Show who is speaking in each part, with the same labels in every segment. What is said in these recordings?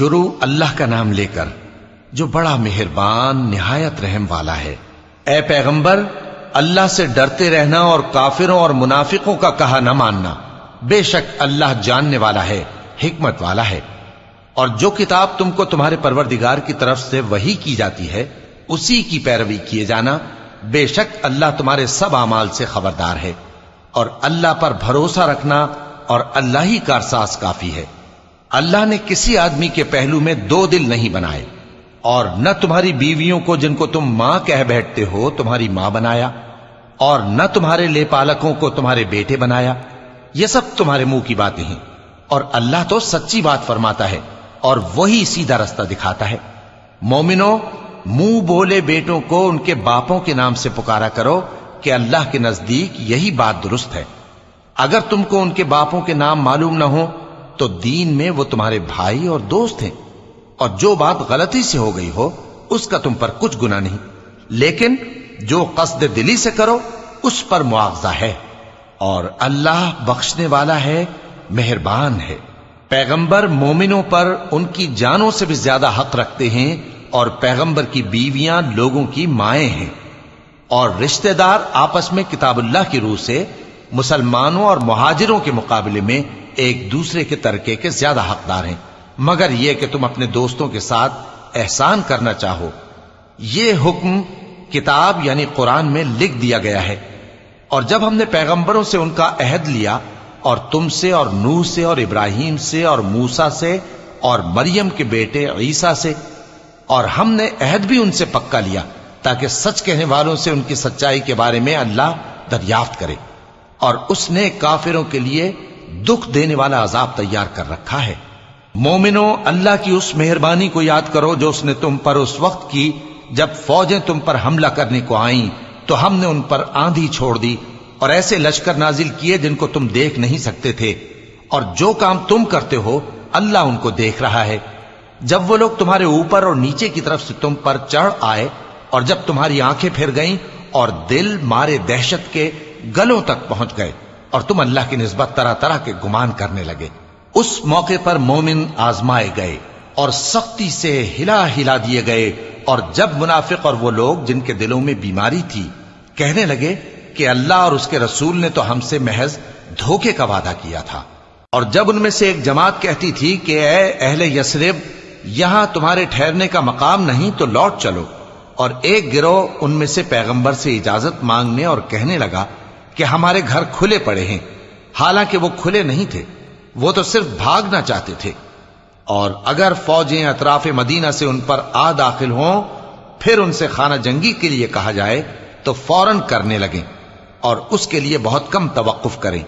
Speaker 1: شروع اللہ کا نام لے کر جو بڑا مہربان نہایت رحم والا ہے۔ اے پیغمبر، اللہ سے ڈرتے رہنا اور کافروں اور منافقوں کا کہا نہ ماننا، بے شک اللہ جاننے والا ہے، حکمت والا ہے۔ اور جو کتاب تم کو تمہارے پروردگار کی طرف سے وحی کی جاتی ہے اسی کی پیروی کیے جانا، بے شک اللہ تمہارے سب اعمال سے خبردار ہے۔ اور اللہ پر بھروسہ رکھنا اور اللہ ہی کارساز کافی ہے۔ اللہ نے کسی آدمی کے پہلو میں دو دل نہیں بنائے، اور نہ تمہاری بیویوں کو جن کو تم ماں کہہ بیٹھتے ہو تمہاری ماں بنایا، اور نہ تمہارے لے پالکوں کو تمہارے بیٹے بنایا۔ یہ سب تمہارے منہ کی باتیں ہیں، اور اللہ تو سچی بات فرماتا ہے اور وہی سیدھا رستہ دکھاتا ہے۔ مومنو، منہ بولے بیٹوں کو ان کے باپوں کے نام سے پکارا کرو کہ اللہ کے نزدیک یہی بات درست ہے۔ اگر تم کو ان کے باپوں کے نام معلوم نہ ہو تو دین میں وہ تمہارے بھائی اور دوست ہیں، اور جو بات غلطی سے ہو گئی ہو اس کا تم پر کچھ گناہ نہیں، لیکن جو قصد دلی سے کرو اس پر مواخذہ ہے، اور اللہ بخشنے والا ہے، مہربان ہے۔ پیغمبر مومنوں پر ان کی جانوں سے بھی زیادہ حق رکھتے ہیں، اور پیغمبر کی بیویاں لوگوں کی مائیں ہیں، اور رشتہ دار آپس میں کتاب اللہ کی روح سے مسلمانوں اور مہاجروں کے مقابلے میں ایک دوسرے کے ترکے کے زیادہ حقدار ہیں، مگر یہ کہ تم اپنے دوستوں کے ساتھ احسان کرنا چاہو۔ یہ حکم کتاب یعنی قرآن میں لکھ دیا گیا ہے۔ اور جب ہم نے پیغمبروں سے ان کا عہد لیا، اور تم سے اور نوح سے اور ابراہیم سے اور موسیٰ سے اور مریم کے بیٹے عیسیٰ سے، اور ہم نے عہد بھی ان سے پکا لیا تاکہ سچ کہنے والوں سے ان کی سچائی کے بارے میں اللہ دریافت کرے، اور اس نے کافروں کے لیے دکھ دینے والا عذاب تیار کر رکھا ہے۔ مومنو، اللہ کی اس مہربانی کو یاد کرو جو اس نے تم پر اس وقت کی جب فوجیں تم پر حملہ کرنے کو آئیں تو ہم نے ان پر آندھی چھوڑ دی اور ایسے لشکر نازل کیے جن کو تم دیکھ نہیں سکتے تھے، اور جو کام تم کرتے ہو اللہ ان کو دیکھ رہا ہے۔ جب وہ لوگ تمہارے اوپر اور نیچے کی طرف سے تم پر چڑھ آئے، اور جب تمہاری آنکھیں پھر گئیں اور دل مارے دہشت کے گلوں تک پہنچ گئے، اور تم اللہ کی نسبت طرح طرح کے گمان کرنے لگے، اس موقع پر مومن آزمائے گئے اور سختی سے ہلا ہلا دیے گئے۔ اور جب منافق اور وہ لوگ جن کے دلوں میں بیماری تھی کہنے لگے کہ اللہ اور اس کے رسول نے تو ہم سے محض دھوکے کا وعدہ کیا تھا، اور جب ان میں سے ایک جماعت کہتی تھی کہ اے اہل یثرب، یہاں تمہارے ٹھہرنے کا مقام نہیں تو لوٹ چلو، اور ایک گروہ ان میں سے پیغمبر سے اجازت مانگنے اور کہنے لگا کہ ہمارے گھر کھلے پڑے ہیں، حالانکہ وہ کھلے نہیں تھے، وہ تو صرف بھاگنا چاہتے تھے۔ اور اگر فوجیں اطراف مدینہ سے ان پر آ داخل ہوں، پھر ان سے خانہ جنگی کے لیے کہا جائے تو فوراً کرنے لگیں، اور اس کے لیے بہت کم توقف کریں،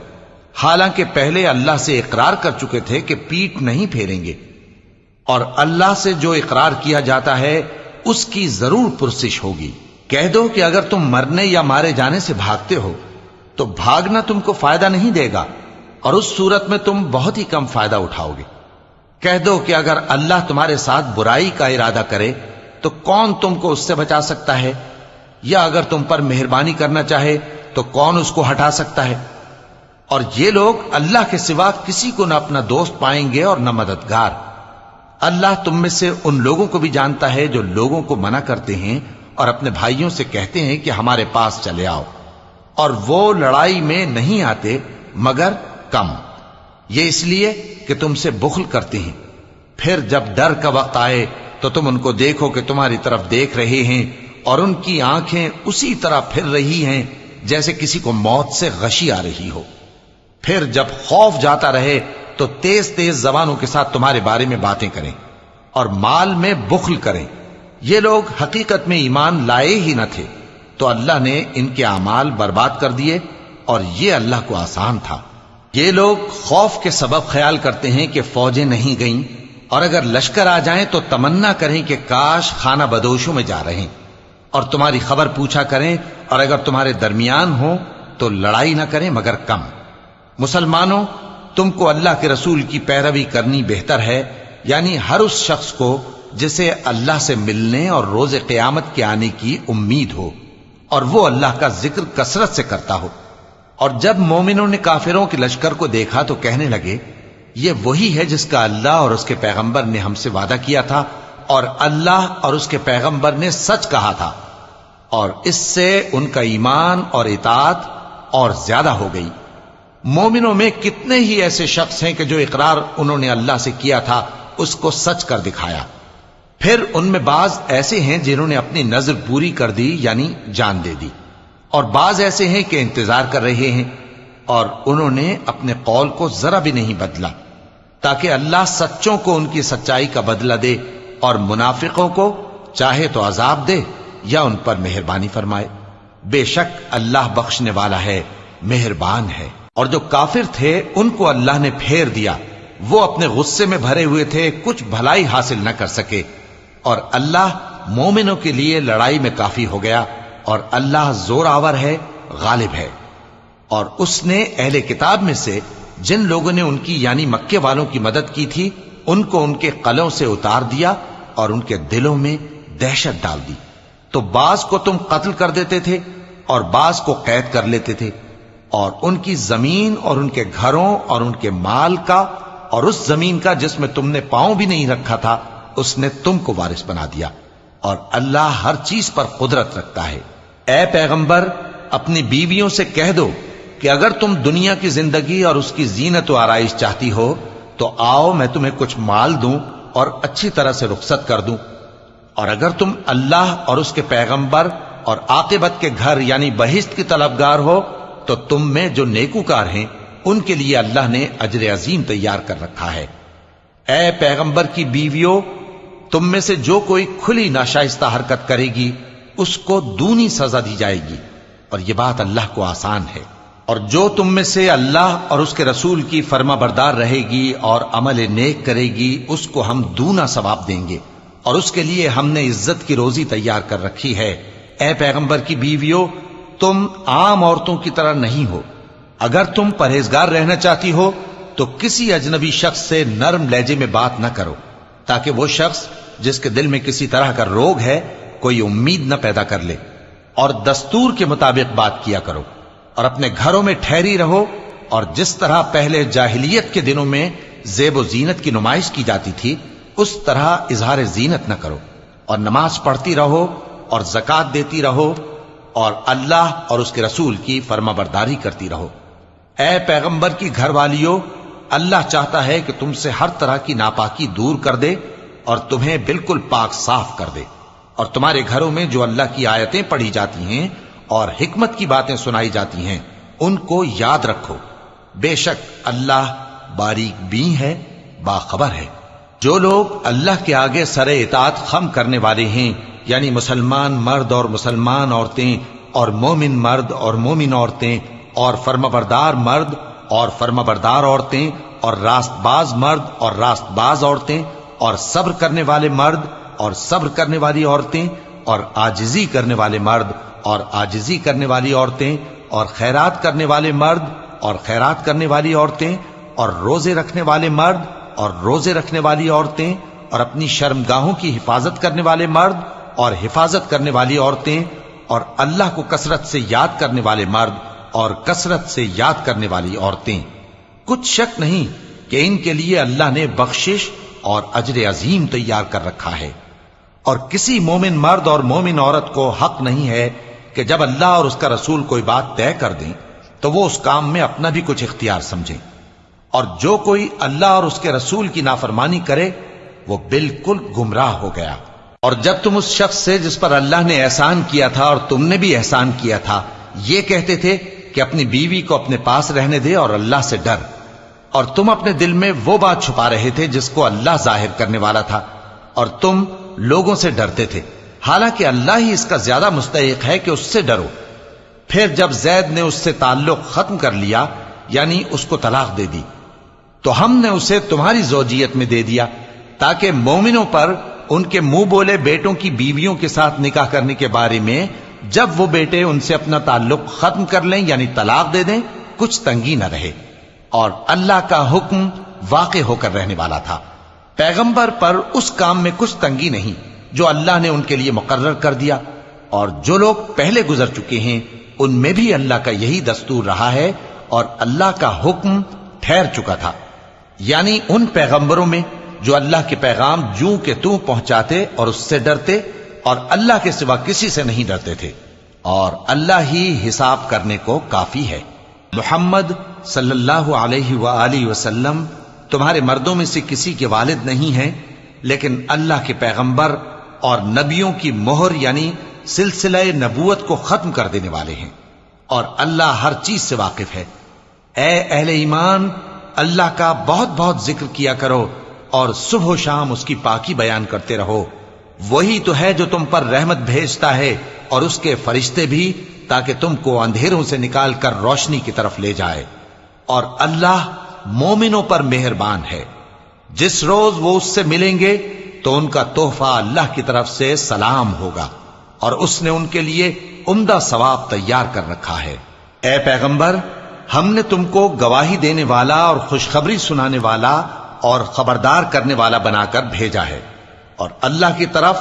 Speaker 1: حالانکہ پہلے اللہ سے اقرار کر چکے تھے کہ پیٹ نہیں پھیریں گے، اور اللہ سے جو اقرار کیا جاتا ہے اس کی ضرور پرسش ہوگی۔ کہہ دو کہ اگر تم مرنے یا مارے جانے سے بھاگتے ہو تو بھاگنا تم کو فائدہ نہیں دے گا، اور اس صورت میں تم بہت ہی کم فائدہ اٹھاؤ گے۔ کہہ دو کہ اگر اللہ تمہارے ساتھ برائی کا ارادہ کرے تو کون تم کو اس سے بچا سکتا ہے، یا اگر تم پر مہربانی کرنا چاہے تو کون اس کو ہٹا سکتا ہے۔ اور یہ لوگ اللہ کے سوا کسی کو نہ اپنا دوست پائیں گے اور نہ مددگار۔ اللہ تم میں سے ان لوگوں کو بھی جانتا ہے جو لوگوں کو منع کرتے ہیں اور اپنے بھائیوں سے کہتے ہیں کہ ہمارے پاس چلے آؤ، اور وہ لڑائی میں نہیں آتے مگر کم، یہ اس لیے کہ تم سے بخل کرتے ہیں۔ پھر جب ڈر کا وقت آئے تو تم ان کو دیکھو کہ تمہاری طرف دیکھ رہے ہیں، اور ان کی آنکھیں اسی طرح پھر رہی ہیں جیسے کسی کو موت سے غشی آ رہی ہو۔ پھر جب خوف جاتا رہے تو تیز تیز زبانوں کے ساتھ تمہارے بارے میں باتیں کریں اور مال میں بخل کریں۔ یہ لوگ حقیقت میں ایمان لائے ہی نہ تھے، تو اللہ نے ان کے اعمال برباد کر دیے، اور یہ اللہ کو آسان تھا۔ یہ لوگ خوف کے سبب خیال کرتے ہیں کہ فوجیں نہیں گئیں، اور اگر لشکر آ جائیں تو تمنا کریں کہ کاش خانہ بدوشوں میں جا رہے، اور تمہاری خبر پوچھا کریں، اور اگر تمہارے درمیان ہو تو لڑائی نہ کریں مگر کم۔ مسلمانوں، تم کو اللہ کے رسول کی پیروی کرنی بہتر ہے، یعنی ہر اس شخص کو جسے اللہ سے ملنے اور روز قیامت کے آنے کی امید ہو، اور وہ اللہ کا ذکر کثرت سے کرتا ہو۔ اور جب مومنوں نے کافروں کے لشکر کو دیکھا تو کہنے لگے یہ وہی ہے جس کا اللہ اور اس کے پیغمبر نے ہم سے وعدہ کیا تھا، اور اللہ اور اس کے پیغمبر نے سچ کہا تھا، اور اس سے ان کا ایمان اور اطاعت اور زیادہ ہو گئی۔ مومنوں میں کتنے ہی ایسے شخص ہیں کہ جو اقرار انہوں نے اللہ سے کیا تھا اس کو سچ کر دکھایا۔ پھر ان میں بعض ایسے ہیں جنہوں نے اپنی نظر پوری کر دی، یعنی جان دے دی، اور بعض ایسے ہیں کہ انتظار کر رہے ہیں، اور انہوں نے اپنے قول کو ذرا بھی نہیں بدلا، تاکہ اللہ سچوں کو ان کی سچائی کا بدلہ دے اور منافقوں کو چاہے تو عذاب دے یا ان پر مہربانی فرمائے۔ بے شک اللہ بخشنے والا ہے، مہربان ہے۔ اور جو کافر تھے ان کو اللہ نے پھیر دیا، وہ اپنے غصے میں بھرے ہوئے تھے، کچھ بھلائی حاصل نہ کر سکے، اور اللہ مومنوں کے لیے لڑائی میں کافی ہو گیا، اور اللہ زور آور ہے، غالب ہے۔ اور اس نے اہل کتاب میں سے جن لوگوں نے ان کی یعنی مکے والوں کی مدد کی تھی ان کو ان کے قلعوں سے اتار دیا اور ان کے دلوں میں دہشت ڈال دی، تو بعض کو تم قتل کر دیتے تھے اور بعض کو قید کر لیتے تھے، اور ان کی زمین اور ان کے گھروں اور ان کے مال کا اور اس زمین کا جس میں تم نے پاؤں بھی نہیں رکھا تھا اس نے تم کو وارث بنا دیا، اور اللہ ہر چیز پر قدرت رکھتا ہے۔ اے پیغمبر، اپنی بیویوں سے کہہ دو کہ اگر تم دنیا کی زندگی اور اس کی زینت و آرائش چاہتی ہو تو آؤ میں تمہیں کچھ مال دوں اور اچھی طرح سے رخصت کر دوں، اور اگر تم اللہ اور اس کے پیغمبر اور عاقبت کے گھر یعنی بہشت کی طلبگار ہو تو تم میں جو نیکوکار ہیں ان کے لیے اللہ نے اجر عظیم تیار کر رکھا ہے۔ اے پیغمبر کی بیویوں، تم میں سے جو کوئی کھلی ناشائستہ حرکت کرے گی اس کو دونی سزا دی جائے گی، اور یہ بات اللہ کو آسان ہے۔ اور جو تم میں سے اللہ اور اس کے رسول کی فرما بردار رہے گی اور عمل نیک کرے گی اس کو ہم دونا ثواب دیں گے، اور اس کے لیے ہم نے عزت کی روزی تیار کر رکھی ہے۔ اے پیغمبر کی بیویوں، تم عام عورتوں کی طرح نہیں ہو، اگر تم پرہیزگار رہنا چاہتی ہو تو کسی اجنبی شخص سے نرم لہجے میں بات نہ کرو، تاکہ وہ شخص جس کے دل میں کسی طرح کا روگ ہے کوئی امید نہ پیدا کر لے، اور دستور کے مطابق بات کیا کرو، اور اپنے گھروں میں ٹھہری رہو، اور جس طرح پہلے جاہلیت کے دنوں میں زیب و زینت کی نمائش کی جاتی تھی اس طرح اظہار زینت نہ کرو، اور نماز پڑھتی رہو اور زکوٰۃ دیتی رہو، اور اللہ اور اس کے رسول کی فرما برداری کرتی رہو۔ اے پیغمبر کی گھر والیوں، اللہ چاہتا ہے کہ تم سے ہر طرح کی ناپاکی دور کر دے اور تمہیں بالکل پاک صاف کر دے، اور تمہارے گھروں میں جو اللہ کی آیتیں پڑھی جاتی ہیں اور حکمت کی باتیں سنائی جاتی ہیں ان کو یاد رکھو، بے شک اللہ باریک بین ہے، باخبر ہے۔ جو لوگ اللہ کے آگے سر اطاعت خم کرنے والے ہیں، یعنی مسلمان مرد اور مسلمان عورتیں اور مومن مرد اور مومن عورتیں اور فرمانبردار مرد اور فرمانبردار عورتیں اور راست باز مرد اور راست باز عورتیں اور صبر کرنے والے مرد اور صبر کرنے والی عورتیں اور عاجزی کرنے والے مرد اور عاجزی کرنے والی عورتیں اور خیرات کرنے والے مرد اور خیرات کرنے والی عورتیں اور روزے رکھنے والے مرد اور روزے رکھنے والی عورتیں اور اپنی شرمگاہوں کی حفاظت کرنے والے مرد اور حفاظت کرنے والی عورتیں اور اللہ کو کثرت سے یاد کرنے والے مرد اور کثرت سے یاد کرنے والی عورتیں۔ کچھ شک نہیں کہ ان کے لیے اللہ نے بخشش اور اجر عظیم تیار کر رکھا ہے۔ اور کسی مومن مرد اور مومن عورت کو حق نہیں ہے کہ جب اللہ اور اس کا رسول کوئی بات طے کر دیں تو وہ اس کام میں اپنا بھی کچھ اختیار سمجھیں، اور جو کوئی اللہ اور اس کے رسول کی نافرمانی کرے وہ بالکل گمراہ ہو گیا۔ اور جب تم اس شخص سے جس پر اللہ نے احسان کیا تھا اور تم نے بھی احسان کیا تھا یہ کہتے تھے کہ اپنی بیوی کو اپنے پاس رہنے دے اور اللہ سے ڈر، اور تم اپنے دل میں وہ بات چھپا رہے تھے جس کو اللہ ظاہر کرنے والا تھا، اور تم لوگوں سے ڈرتے تھے، حالانکہ اللہ ہی اس کا زیادہ مستحق ہے کہ اس سے ڈرو۔ پھر جب زید نے اس سے تعلق ختم کر لیا یعنی اس کو طلاق دے دی تو ہم نے اسے تمہاری زوجیت میں دے دیا تاکہ مومنوں پر ان کے منہ بولے بیٹوں کی بیویوں کے ساتھ نکاح کرنے کے بارے میں جب وہ بیٹے ان سے اپنا تعلق ختم کر لیں یعنی طلاق دے دیں کچھ تنگی نہ رہے، اور اللہ کا حکم واقع ہو کر رہنے والا تھا۔ پیغمبر پر اس کام میں کچھ تنگی نہیں جو اللہ نے ان کے لیے مقرر کر دیا، اور جو لوگ پہلے گزر چکے ہیں ان میں بھی اللہ کا یہی دستور رہا ہے اور اللہ کا حکم ٹھہر چکا تھا۔ یعنی ان پیغمبروں میں جو اللہ کے پیغام جوں کہ توں پہنچاتے اور اس سے ڈرتے اور اللہ کے سوا کسی سے نہیں ڈرتے تھے، اور اللہ ہی حساب کرنے کو کافی ہے۔ محمد صلی اللہ علیہ وآلہ وسلم تمہارے مردوں میں سے کسی کے والد نہیں ہیں، لیکن اللہ کے پیغمبر اور نبیوں کی مہر یعنی سلسلہ نبوت کو ختم کر دینے والے ہیں، اور اللہ ہر چیز سے واقف ہے۔ اے اہل ایمان، اللہ کا بہت بہت ذکر کیا کرو اور صبح و شام اس کی پاکی بیان کرتے رہو۔ وہی تو ہے جو تم پر رحمت بھیجتا ہے اور اس کے فرشتے بھی، تاکہ تم کو اندھیروں سے نکال کر روشنی کی طرف لے جائے، اور اللہ مومنوں پر مہربان ہے۔ جس روز وہ اس سے ملیں گے تو ان کا تحفہ اللہ کی طرف سے سلام ہوگا، اور اس نے ان کے لیے عمدہ ثواب تیار کر رکھا ہے۔ اے پیغمبر، ہم نے تم کو گواہی دینے والا اور خوشخبری سنانے والا اور خبردار کرنے والا بنا کر بھیجا ہے، اور اللہ کی طرف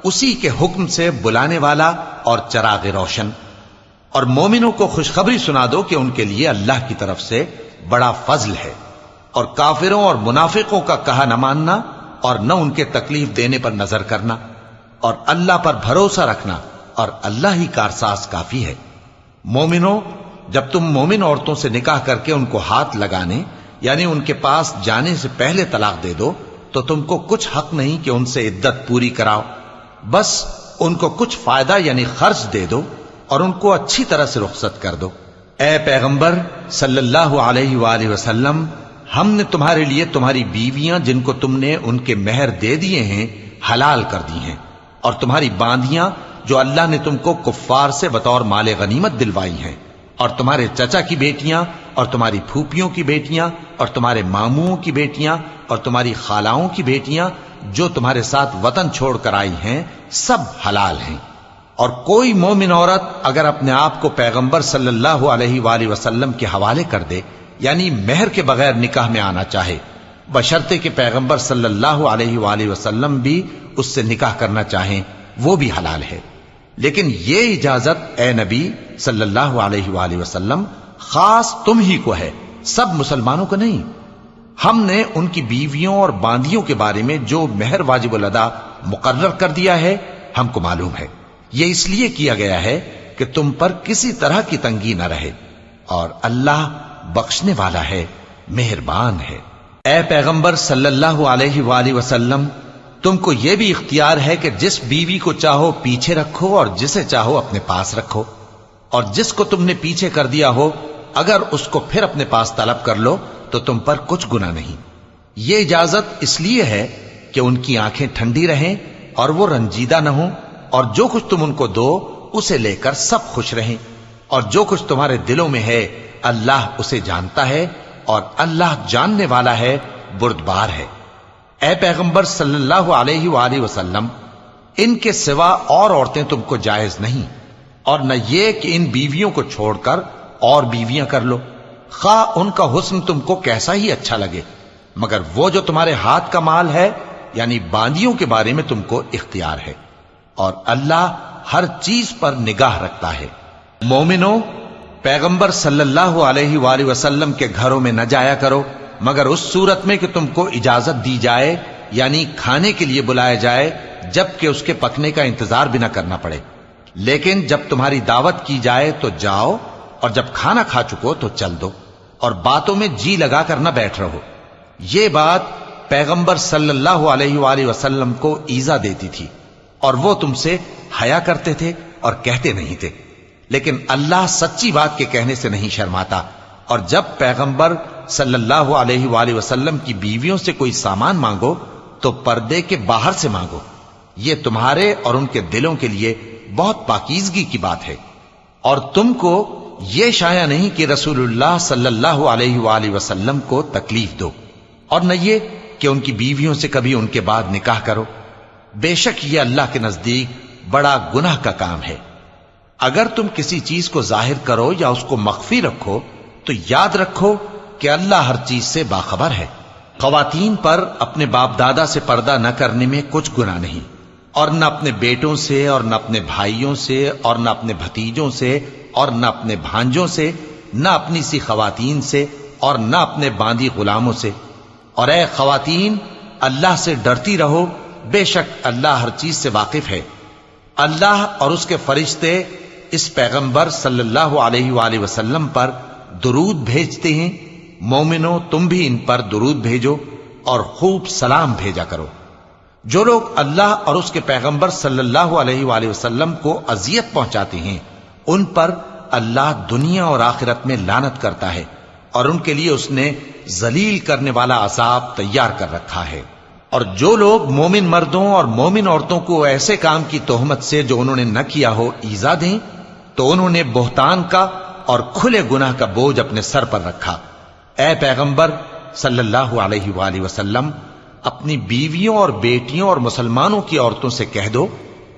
Speaker 1: اسی کے حکم سے بلانے والا اور چراغ روشن۔ اور مومنوں کو خوشخبری سنا دو کہ ان کے لیے اللہ کی طرف سے بڑا فضل ہے، اور کافروں اور منافقوں کا کہا نہ ماننا اور نہ ان کے تکلیف دینے پر نظر کرنا، اور اللہ پر بھروسہ رکھنا، اور اللہ ہی کارساز کافی ہے۔ مومنوں، جب تم مومن عورتوں سے نکاح کر کے ان کو ہاتھ لگانے یعنی ان کے پاس جانے سے پہلے طلاق دے دو تو تم کو کچھ حق نہیں کہ ان سے عدت پوری کراؤ، بس ان کو کچھ فائدہ یعنی خرچ دے دو اور ان کو اچھی طرح سے رخصت کر دو۔ اے پیغمبر صلی اللہ علیہ وآلہ وسلم، ہم نے تمہارے لیے تمہاری بیویاں جن کو تم نے ان کے مہر دے دیے ہیں حلال کر دی ہیں، اور تمہاری باندیاں جو اللہ نے تم کو کفار سے بطور مال غنیمت دلوائی ہیں، اور تمہارے چچا کی بیٹیاں اور تمہاری پھوپھیوں کی بیٹیاں اور تمہارے ماموں کی بیٹیاں اور تمہاری خالاؤں کی بیٹیاں جو تمہارے ساتھ وطن چھوڑ کر آئی ہیں، سب حلال ہیں۔ اور کوئی مومن عورت اگر اپنے آپ کو پیغمبر صلی اللہ علیہ وآلہ وسلم کے حوالے کر دے یعنی مہر کے بغیر نکاح میں آنا چاہے، بشرطے کہ پیغمبر صلی اللہ علیہ وآلہ وسلم بھی اس سے نکاح کرنا چاہیں، وہ بھی حلال ہے۔ لیکن یہ اجازت اے نبی صلی اللہ علیہ وآلہ وسلم خاص تم ہی کو ہے، سب مسلمانوں کو نہیں۔ ہم نے ان کی بیویوں اور باندیوں کے بارے میں جو مہر واجب الادا مقرر کر دیا ہے ہم کو معلوم ہے، یہ اس لیے کیا گیا ہے کہ تم پر کسی طرح کی تنگی نہ رہے، اور اللہ بخشنے والا ہے، مہربان ہے۔ اے پیغمبر صلی اللہ علیہ وآلہ وسلم، تم کو یہ بھی اختیار ہے کہ جس بیوی کو چاہو پیچھے رکھو اور جسے چاہو اپنے پاس رکھو، اور جس کو تم نے پیچھے کر دیا ہو اگر اس کو پھر اپنے پاس طلب کر لو تو تم پر کچھ گناہ نہیں۔ یہ اجازت اس لیے ہے کہ ان کی آنکھیں ٹھنڈی رہیں اور وہ رنجیدہ نہ ہوں، اور جو کچھ تم ان کو دو اسے لے کر سب خوش رہیں، اور جو کچھ تمہارے دلوں میں ہے اللہ اسے جانتا ہے، اور اللہ جاننے والا ہے، بردبار ہے۔ اے پیغمبر صلی اللہ علیہ وآلہ وسلم، ان کے سوا اور عورتیں تم کو جائز نہیں، اور نہ یہ کہ ان بیویوں کو چھوڑ کر اور بیویاں کر لو، خواہ ان کا حسن تم کو کیسا ہی اچھا لگے، مگر وہ جو تمہارے ہاتھ کا مال ہے یعنی باندیوں کے بارے میں تم کو اختیار ہے، اور اللہ ہر چیز پر نگاہ رکھتا ہے۔ مومنوں، پیغمبر صلی اللہ علیہ وآلہ وسلم کے گھروں میں نہ جایا کرو مگر اس صورت میں کہ تم کو اجازت دی جائے یعنی کھانے کے لیے بلایا جائے جبکہ اس کے پکنے کا انتظار بھی نہ کرنا پڑے، لیکن جب تمہاری دعوت کی جائے تو جاؤ، اور جب کھانا کھا چکو تو چل دو، اور باتوں میں جی لگا کر نہ بیٹھ رہو۔ یہ بات پیغمبر صلی اللہ علیہ وآلہ وسلم کو ایذا دیتی تھی، اور وہ تم سے حیا کرتے تھے اور کہتے نہیں تھے، لیکن اللہ سچی بات کے کہنے سے نہیں شرماتا، اور جب پیغمبر صلی اللہ علیہ وآلہ وسلم کی بیویوں سے کوئی سامان مانگو تو پردے کے باہر سے مانگو، یہ تمہارے اور ان کے دلوں کے لیے بہت پاکیزگی کی بات ہے۔ اور تم کو یہ شایع نہیں کہ رسول اللہ صلی اللہ علیہ وآلہ وسلم کو تکلیف دو، اور نہ یہ کہ ان کی بیویوں سے کبھی ان کے بعد نکاح کرو، بے شک یہ اللہ کے نزدیک بڑا گناہ کا کام ہے۔ اگر تم کسی چیز کو ظاہر کرو یا اس کو مخفی رکھو تو یاد رکھو کہ اللہ ہر چیز سے باخبر ہے۔ خواتین پر اپنے باپ دادا سے پردہ نہ کرنے میں کچھ گناہ نہیں، اور نہ اپنے بیٹوں سے اور نہ اپنے بھائیوں سے اور نہ اپنے بھتیجوں سے اور نہ اپنے بھانجوں سے، نہ اپنی سی خواتین سے اور نہ اپنے باندی غلاموں سے، اور اے خواتین اللہ سے ڈرتی رہو، بے شک اللہ ہر چیز سے واقف ہے۔ اللہ اور اس کے فرشتے اس پیغمبر صلی اللہ علیہ وآلہ وسلم پر درود بھیجتے ہیں، مومنو تم بھی ان پر درود بھیجو اور خوب سلام بھیجا کرو۔ جو لوگ اللہ اور اس کے پیغمبر صلی اللہ علیہ وآلہ وسلم کو اذیت پہنچاتے ہیں ان پر اللہ دنیا اور آخرت میں لعنت کرتا ہے، اور ان کے لیے اس نے ذلیل کرنے والا عذاب تیار کر رکھا ہے۔ اور جو لوگ مومن مردوں اور مومن عورتوں کو ایسے کام کی تہمت سے جو انہوں نے نہ کیا ہو ایذا دیں تو انہوں نے بہتان کا اور کھلے گناہ کا بوجھ اپنے سر پر رکھا۔ اے پیغمبر صلی اللہ علیہ وآلہ وسلم اپنی بیویوں اور بیٹیوں اور مسلمانوں کی عورتوں سے کہہ دو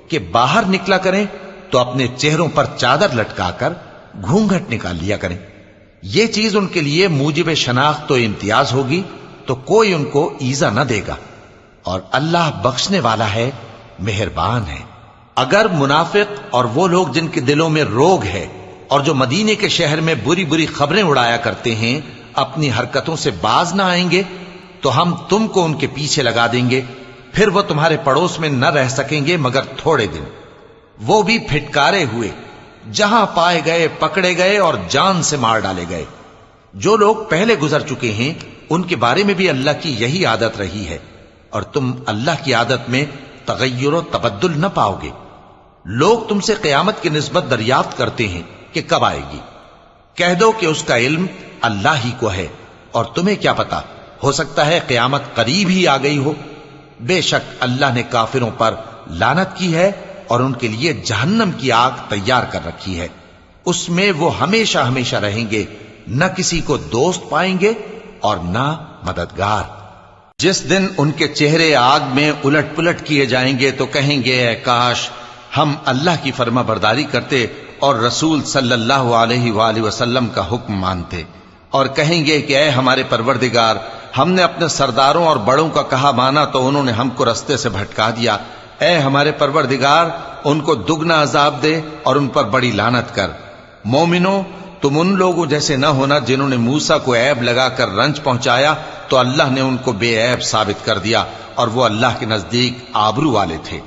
Speaker 1: کہ باہر نکلا کریں تو اپنے چہروں پر چادر لٹکا کر گھونگھٹ نکال لیا کریں، یہ چیز ان کے لیے موجب شناخت و امتیاز ہوگی تو کوئی ان کو ایذا نہ دے گا، اور اللہ بخشنے والا ہے، مہربان ہے۔ اگر منافق اور وہ لوگ جن کے دلوں میں روگ ہے اور جو مدینے کے شہر میں بری بری خبریں اڑایا کرتے ہیں اپنی حرکتوں سے باز نہ آئیں گے تو ہم تم کو ان کے پیچھے لگا دیں گے، پھر وہ تمہارے پڑوس میں نہ رہ سکیں گے مگر تھوڑے دن، وہ بھی پھٹکارے ہوئے، جہاں پائے گئے پکڑے گئے اور جان سے مار ڈالے گئے۔ جو لوگ پہلے گزر چکے ہیں ان کے بارے میں بھی اللہ کی یہی عادت رہی ہے، اور تم اللہ کی عادت میں تغیر و تبدل نہ پاؤ گے۔ لوگ تم سے قیامت کی نسبت دریافت کرتے ہیں کہ کب آئے گی، کہہ دو کہ اس کا علم اللہ ہی کو ہے، اور تمہیں کیا پتا، ہو سکتا ہے قیامت قریب ہی آ گئی ہو۔ بے شک اللہ نے کافروں پر لعنت کی ہے اور ان کے لیے جہنم کی آگ تیار کر رکھی ہے، اس میں وہ ہمیشہ ہمیشہ رہیں گے، نہ کسی کو دوست پائیں گے اور نہ مددگار۔ جس دن ان کے چہرے آگ میں الٹ پلٹ کیے جائیں گے تو کہیں گے اے کاش ہم اللہ کی فرما برداری کرتے اور رسول صلی اللہ علیہ وآلہ وسلم کا حکم مانتے، اور کہیں گے کہ اے ہمارے پروردگار ہم نے اپنے سرداروں اور بڑوں کا کہا مانا تو انہوں نے ہم کو رستے سے بھٹکا دیا، اے ہمارے پروردگار ان کو دگنا عذاب دے اور ان پر بڑی لعنت کر۔ مومنو تم ان لوگوں جیسے نہ ہونا جنہوں نے موسیٰ کو عیب لگا کر رنج پہنچایا تو اللہ نے ان کو بے عیب ثابت کر دیا اور وہ اللہ کے نزدیک آبرو والے تھے۔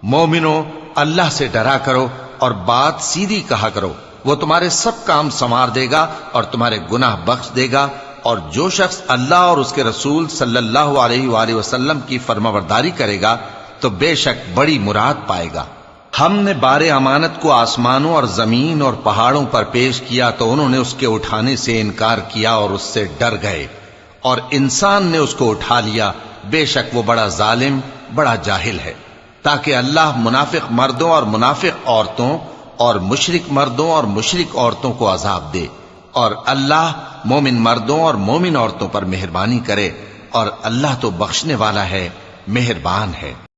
Speaker 1: مومنو اللہ سے ڈرا کرو اور بات سیدھی کہا کرو، وہ تمہارے سب کام سنوار دے گا اور تمہارے گناہ بخش دے گا، اور جو شخص اللہ اور اس کے رسول صلی اللہ علیہ وآلہ وسلم کی فرمانبرداری کرے گا تو بے شک بڑی مراد پائے گا۔ ہم نے بار امانت کو آسمانوں اور زمین اور پہاڑوں پر پیش کیا تو انہوں نے اس کے اٹھانے سے انکار کیا اور اس سے ڈر گئے، اور انسان نے اس کو اٹھا لیا، بے شک وہ بڑا ظالم بڑا جاہل ہے۔ تاکہ اللہ منافق مردوں اور منافق عورتوں اور مشرک مردوں اور مشرک عورتوں کو عذاب دے، اور اللہ مومن مردوں اور مومن عورتوں پر مہربانی کرے، اور اللہ تو بخشنے والا ہے، مہربان ہے۔